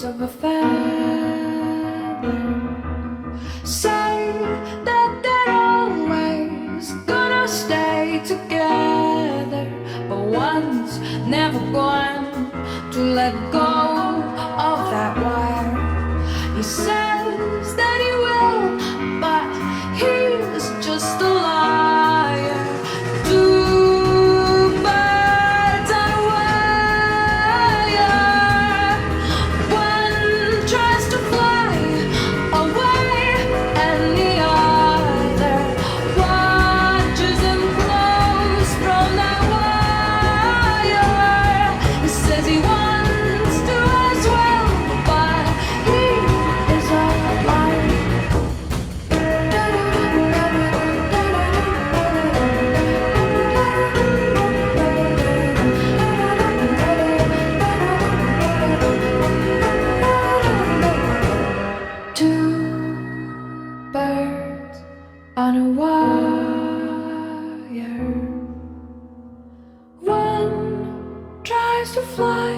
of a feather. Say that they're always gonna stay together, but one's never going to let go of that wire. He says that he will, but he's just a liar. Two birds on a wire. One tries to fly away, and the other watches him close from that wire. He says he wants to as well, but he is a liar. Two birds on a wire. One tries to fly